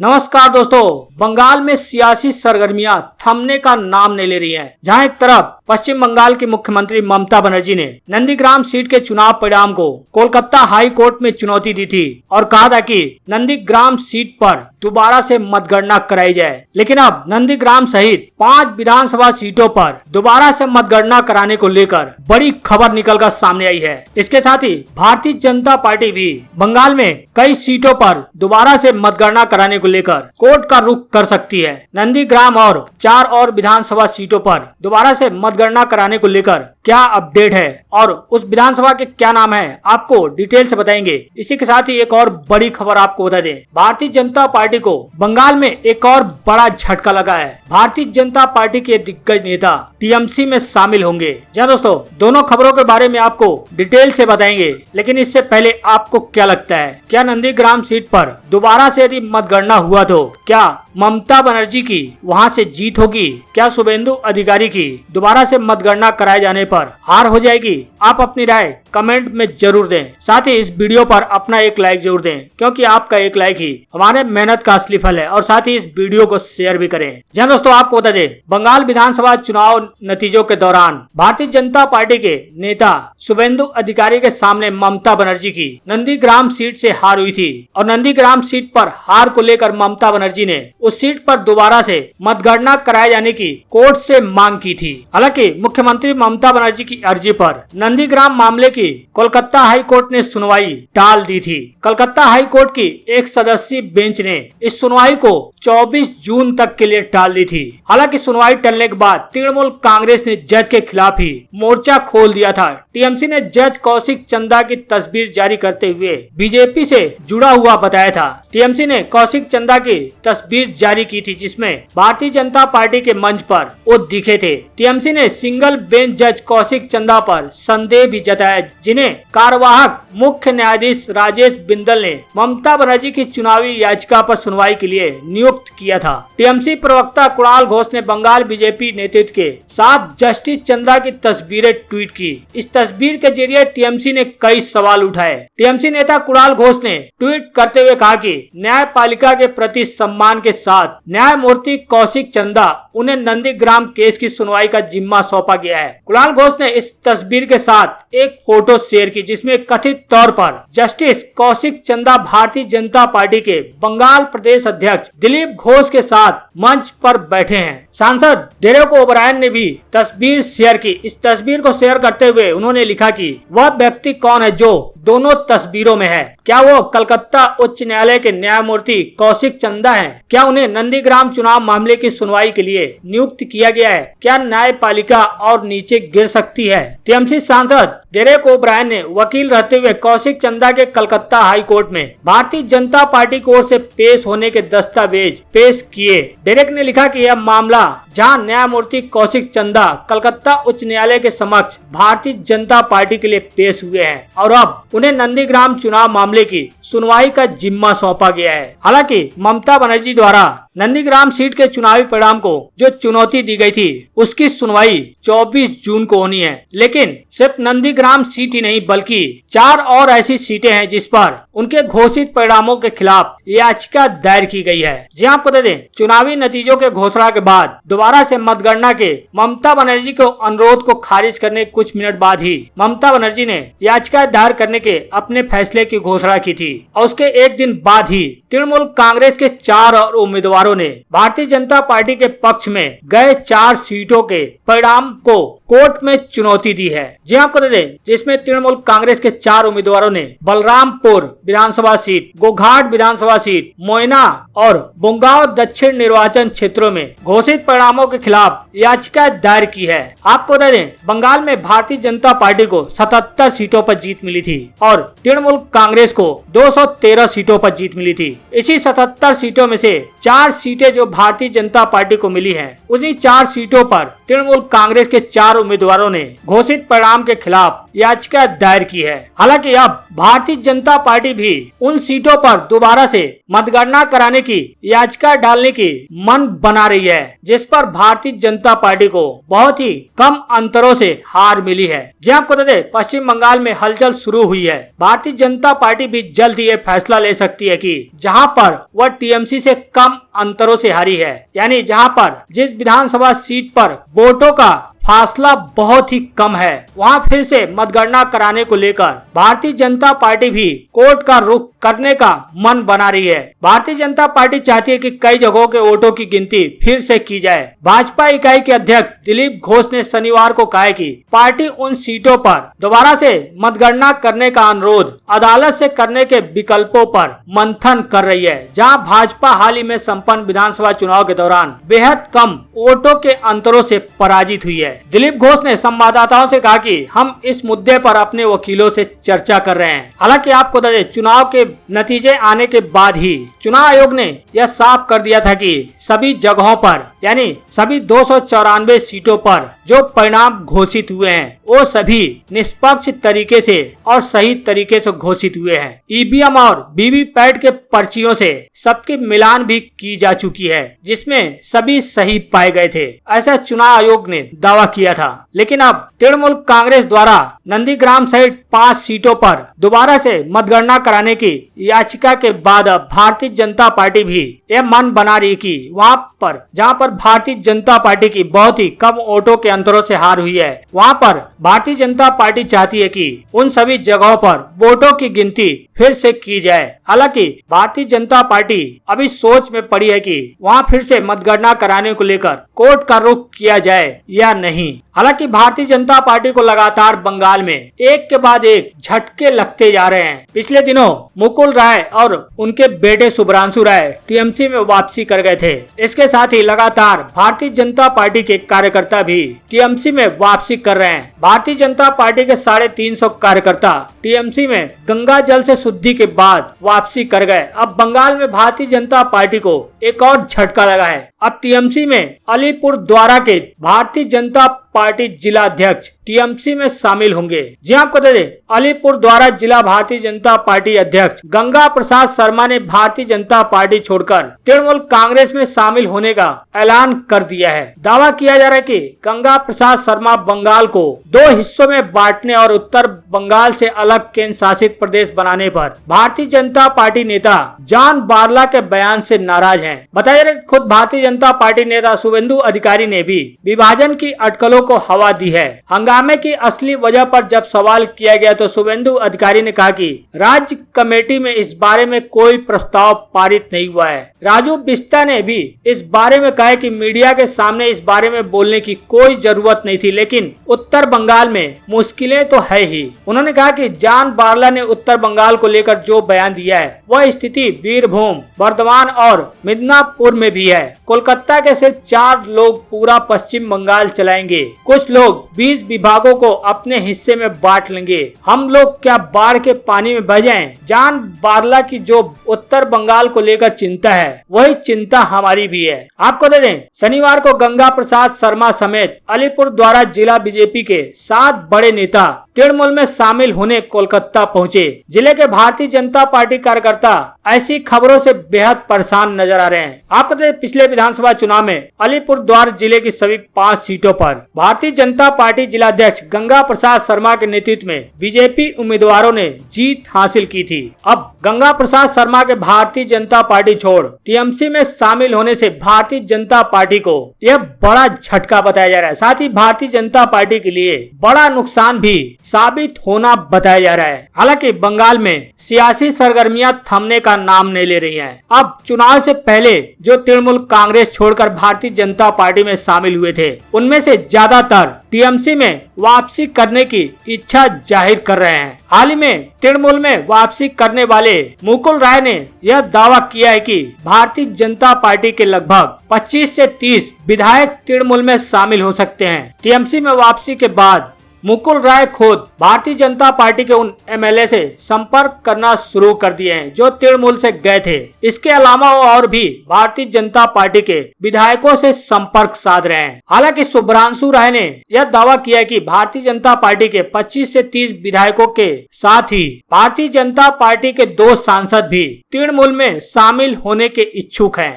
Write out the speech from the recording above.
नमस्कार दोस्तों, बंगाल में सियासी सरगर्मियां थमने का नाम नहीं ले रही हैं। जहां एक तरफ पश्चिम बंगाल की मुख्यमंत्री ममता बनर्जी ने नंदीग्राम सीट के चुनाव परिणाम को कोलकाता हाई कोर्ट में चुनौती दी थी और कहा था कि नंदीग्राम सीट पर दोबारा से मतगणना कराई जाए, लेकिन अब नंदीग्राम सहित 5 विधानसभा सीटों पर दोबारा से मतगणना कराने को लेकर बड़ी खबर निकलकर सामने आई है। इसके साथ ही भारतीय जनता पार्टी भी बंगाल में कई सीटों पर दोबारा से मतगणना कराने को लेकर कोर्ट का रुख कर सकती है। नंदीग्राम और 4 और विधानसभा सीटों पर दोबारा से मतगणना कराने को लेकर क्या अपडेट है और उस विधानसभा के क्या नाम है, आपको डिटेल से बताएंगे। इसी के साथ ही एक और बड़ी खबर आपको बता दें, भारतीय जनता पार्टी को बंगाल में एक और बड़ा झटका लगा है। भारतीय जनता पार्टी के दिग्गज नेता टीएमसी में शामिल होंगे। जी दोस्तों, दोनों खबरों के बारे में आपको डिटेल से बताएंगे, लेकिन इससे पहले आपको क्या लगता है, क्या नंदीग्राम सीट पर दोबारा से यदि मतगणना हुआ तो क्या ममता बनर्जी की वहां से जीत होगी? क्या शुभेंदु अधिकारी की दोबारा से मतगणना कराए जाने पर हार हो जाएगी? आप अपनी राय कमेंट में जरूर दें। साथ ही इस वीडियो पर अपना एक लाइक जरूर दें, क्योंकि आपका एक लाइक ही हमारे मेहनत का असली फल है। और साथ ही इस वीडियो को शेयर भी करें। जी दोस्तों, आपको बता दें, बंगाल विधानसभा चुनाव नतीजों के दौरान भारतीय जनता पार्टी के नेता शुभेंदु अधिकारी के सामने ममता बनर्जी की नंदीग्राम सीट से हार हुई थी और नंदीग्राम सीट पर हार को लेकर ममता बनर्जी ने उस सीट पर दोबारा से मतगणना कराए जाने की कोर्ट से मांग की थी। हालांकि मुख्यमंत्री ममता बनर्जी की अर्जी पर नंदीग्राम मामले की कोलकाता हाई कोर्ट ने सुनवाई टाल दी थी। कोलकाता हाई कोर्ट की एक सदस्यीय बेंच ने इस सुनवाई को 24 जून तक के लिए टाल दी थी। हालांकि सुनवाई टलने के बाद तृणमूल कांग्रेस ने जज के खिलाफ ही मोर्चा खोल दिया था। टीएमसी ने जज कौशिक चंदा की तस्वीर जारी करते हुए बीजेपी से जुड़ा हुआ बताया था। टीएमसी ने कौशिक चंदा की तस्वीर जारी की थी, जिसमें भारतीय जनता पार्टी के मंच पर वो दिखे थे। टीएमसी ने सिंगल बेंच जज कौशिक चंदा पर संदेह भी जताया, जिन्हें कार्यवाहक मुख्य न्यायाधीश राजेश बिंदल ने ममता बनर्जी की चुनावी याचिका पर सुनवाई के लिए नियुक्त किया था। टीएमसी प्रवक्ता कुणाल घोष ने बंगाल बीजेपी नेतृत्व के साथ जस्टिस चंदा की तस्वीरें ट्वीट की। इस तस्वीर के जरिए टीएमसी ने कई सवाल उठाए। टीएमसी नेता कुणाल घोष ने ट्वीट करते हुए कहा कि न्यायपालिका के प्रति सम्मान के साथ न्यायमूर्ति कौशिक चंदा उन्हें नंदीग्राम केस की सुनवाई का जिम्मा सौंपा गया है। कुणाल घोष ने इस तस्वीर के साथ एक फोटो शेयर की, जिसमें कथित तौर पर जस्टिस कौशिक चंदा भारतीय जनता पार्टी के बंगाल प्रदेश अध्यक्ष दिलीप घोष के साथ मंच पर बैठे हैं। सांसद डेरेक ओब्रायन ने भी तस्वीर शेयर की। इस तस्वीर को शेयर करते हुए उन्होंने लिखा कि वह व्यक्ति कौन है जो दोनों तस्वीरों में है? क्या वो कलकत्ता उच्च न्यायालय के न्यायमूर्ति कौशिक चंदा हैं? क्या उन्हें नंदीग्राम चुनाव मामले की सुनवाई के लिए नियुक्त किया गया है? क्या न्यायपालिका और नीचे गिर सकती है? टीएमसी सांसद डेरेक ओब्रायन ने वकील रहते हुए कौशिक चंदा के कलकत्ता हाई कोर्ट में भारतीय जनता पार्टी की ओर से पेश होने के दस्तावेज पेश किए। डेरेक ने लिखा कि यह मामला जहां न्यायमूर्ति कौशिक चंदा कलकत्ता उच्च न्यायालय के समक्ष भारतीय जनता पार्टी के लिए पेश हुए हैं और अब उन्हें नंदीग्राम चुनाव मामले की सुनवाई का जिम्मा सौंपा गया है। हालांकि ममता बनर्जी द्वारा नंदीग्राम सीट के चुनावी परिणाम को जो चुनौती दी गई थी, उसकी सुनवाई 24 जून को होनी है। लेकिन सिर्फ नंदीग्राम सीट ही नहीं, बल्कि 4 और ऐसी सीटें हैं जिस पर उनके घोषित परिणामों के खिलाफ याचिका दायर की गई है। जी आपको बता दें, चुनावी नतीजों के घोषणा के बाद दोबारा से मतगणना के ममता बनर्जी के अनुरोध को खारिज करने कुछ मिनट बाद ही ममता बनर्जी ने याचिका दायर करने के अपने फैसले की घोषणा की थी और उसके एक दिन बाद ही तृणमूल कांग्रेस के 4 और उम्मीदवारों ने भारतीय जनता पार्टी के पक्ष में गए 4 सीटों के परिणाम को कोर्ट में चुनौती दी है। जी आपको बता दें, जिसमें तृणमूल कांग्रेस के 4 उम्मीदवारों ने बलरामपुर विधानसभा सीट, गोघाट विधानसभा सीट, मोयना और बुंगाव दक्षिण निर्वाचन क्षेत्रों में घोषित परिणामों के खिलाफ याचिका दायर की है। आपको बता दें, बंगाल में भारतीय जनता पार्टी को 77 सीटों पर जीत मिली थी और तृणमूल कांग्रेस को 213 सीटों पर जीत मिली थी। इसी 77 सीटों में से 4 सीटें जो भारतीय जनता पार्टी को मिली हैं, उन्हीं 4 सीटों पर तृणमूल कांग्रेस के 4 उम्मीदवारों ने घोषित परिणाम के खिलाफ याचिका दायर की है। हालांकि अब भारतीय जनता पार्टी भी उन सीटों पर दोबारा से मतगणना कराने की याचिका डालने की मन बना रही है, जिस पर भारतीय जनता पार्टी को बहुत ही कम अंतरों से हार मिली है। जी आपको बता दें, पश्चिम बंगाल में हलचल शुरू हुई है। भारतीय जनता पार्टी भी जल्द ही ये फैसला ले सकती है कि जहां पर वह टीएमसी से कम अंतरों से हारी है, यानी जहां पर जिस विधानसभा सीट पर वोटों का फासला बहुत ही कम है, वहां फिर से मतगणना कराने को लेकर भारतीय जनता पार्टी भी कोर्ट का रुख करने का मन बना रही है। भारतीय जनता पार्टी चाहती है कि कई जगहों के वोटों की गिनती फिर से की जाए। भाजपा इकाई के अध्यक्ष दिलीप घोष ने शनिवार को कहा कि पार्टी उन सीटों पर दोबारा से मतगणना करने का अनुरोध अदालत से करने के विकल्पों पर मंथन कर रही है, जहां भाजपा हाल ही में संपन्न विधानसभा चुनाव के दौरान बेहद कम वोटों के अंतरों से पराजित हुई है। दिलीप घोष ने संवाददाताओं से कहा कि हम इस मुद्दे पर अपने वकीलों से चर्चा कर रहे हैं। हालांकि आपको बता दें, चुनाव के नतीजे आने के बाद ही चुनाव आयोग ने यह साफ कर दिया था कि सभी जगहों पर, यानी सभी 294 सीटों पर जो परिणाम घोषित हुए हैं वो सभी निष्पक्ष तरीके से और सही तरीके से घोषित हुए हैं। ईवीएम और वीवीपैट के पर्चियों से सबकी मिलान भी की जा चुकी है, जिसमें सभी सही पाए गए थे, ऐसा चुनाव आयोग ने दावा किया था। लेकिन अब तृणमूल कांग्रेस द्वारा नंदीग्राम सहित 5 सीटों पर दोबारा से मतगणना कराने की याचिका के बाद अब भारतीय जनता पार्टी भी यह मन बना रही कि वहां पर जहां पर भारतीय जनता पार्टी की बहुत ही कम वोटों के अंतरों से हार हुई है, वहां पर भारतीय जनता पार्टी चाहती है कि उन सभी जगहों पर वोटों की गिनती फिर से की जाए। हालांकि भारतीय जनता पार्टी अभी सोच में पड़ी है कि वहां फिर से मतगणना कराने को लेकर कोर्ट का रुख किया जाए या नहीं। हालांकि भारतीय जनता पार्टी को लगातार बंगाल में एक के बाद एक झटके लगते जा रहे हैं। पिछले दिनों मुकुल राय और उनके बेटे शुभ्रांशु राय टीएमसी में वापसी कर गए थे। इसके साथ ही लगातार भारतीय जनता पार्टी के कार्यकर्ता भी टीएमसी में वापसी कर रहे हैं। भारतीय जनता पार्टी के 350 कार्यकर्ता टीएमसी में गंगा जल से शुद्धि के बाद वापसी कर गए। अब बंगाल में भारतीय जनता पार्टी को एक और झटका लगा है। अब टीएमसी में अलीपुर द्वारा के भारतीय जनता पार्टी जिला अध्यक्ष टीएमसी में शामिल होंगे। जी आपको बता दें, अलीपुर द्वारा जिला भारतीय जनता पार्टी अध्यक्ष गंगा प्रसाद शर्मा ने भारतीय जनता पार्टी छोड़कर तृणमूल कांग्रेस में शामिल होने का ऐलान कर दिया है। दावा किया जा रहा है कि गंगा प्रसाद शर्मा बंगाल को 2 हिस्सों में बांटने और उत्तर बंगाल से अलग केंद्र शासित प्रदेश बनाने पर भारतीय जनता पार्टी नेता जॉन बारला के बयान से नाराज हैं। बताया जा रहा है खुद भारतीय जनता पार्टी नेता शुभेंदु अधिकारी ने भी विभाजन की अटकलों को हवा दी है। हंगामे की असली वजह पर जब सवाल किया गया तो शुभेंदु अधिकारी ने कहा कि राज्य कमेटी में इस बारे में कोई प्रस्ताव पारित नहीं हुआ है। राजू बिस्ता ने भी इस बारे में कहा कि मीडिया के सामने इस बारे में बोलने की कोई जरूरत नहीं थी, लेकिन उत्तर बंगाल में मुश्किलें तो है ही। उन्होंने कहा कि जॉन बारला ने उत्तर बंगाल को लेकर जो बयान दिया है वह स्थिति बीरभूम, बर्धमान और मिदनापुर में भी है। कोलकाता के सिर्फ 4 लोग पूरा पश्चिम बंगाल चलाएंगे, कुछ लोग 20 विभागों को अपने हिस्से में बांट लेंगे। हम लोग क्या बाढ़ के पानी में बह जाएं? जॉन बारला की जो उत्तर बंगाल को लेकर चिंता है वही चिंता हमारी भी है। आपको दे दें, शनिवार को गंगा प्रसाद शर्मा समेत अलीपुर द्वारा जिला बीजेपी के 7 बड़े नेता तृणमूल में शामिल होने कोलकाता पहुंचे। जिले के भारतीय जनता पार्टी कार्यकर्ता ऐसी खबरों से बेहद परेशान नजर आ रहे हैं। आपको बता दें, पिछले विधानसभा चुनाव में अलीपुर द्वार जिले की सभी 5 सीटों पर भारतीय जनता पार्टी जिलाध्यक्ष गंगा प्रसाद शर्मा के नेतृत्व में बीजेपी उम्मीदवारों ने जीत हासिल की थी। अब गंगा प्रसाद शर्मा के भारतीय जनता पार्टी छोड़ टीएमसी में शामिल होने से भारतीय जनता पार्टी को यह बड़ा झटका बताया जा रहा है। साथ ही भारतीय जनता पार्टी के लिए बड़ा नुकसान भी साबित होना बताया जा रहा है। हालांकि बंगाल में सियासी सरगर्मियां थमने का नाम नहीं ले रही हैं। अब चुनाव से पहले जो तृणमूल कांग्रेस छोड़कर भारतीय जनता पार्टी में शामिल हुए थे, उनमें से ज्यादातर टीएमसी में वापसी करने की इच्छा जाहिर कर रहे हैं। हाल ही में तृणमूल में वापसी करने वाले मुकुल राय ने यह दावा किया है कि भारतीय जनता पार्टी के लगभग 25 से 30 विधायक तृणमूल में शामिल हो सकते हैं। टीएमसी में वापसी के बाद मुकुल राय खुद भारतीय जनता पार्टी के उन एमएलए से संपर्क करना शुरू कर दिए हैं जो तृणमूल से गए थे। इसके अलावा वो और भी भारतीय जनता पार्टी के विधायकों से संपर्क साध रहे हैं। हालांकि शुभ्रांशु राय ने यह दावा किया कि भारतीय जनता पार्टी के 25 से 30 विधायकों के साथ ही भारतीय जनता पार्टी के 2 सांसद भी तृणमूल में शामिल होने के इच्छुक हैं।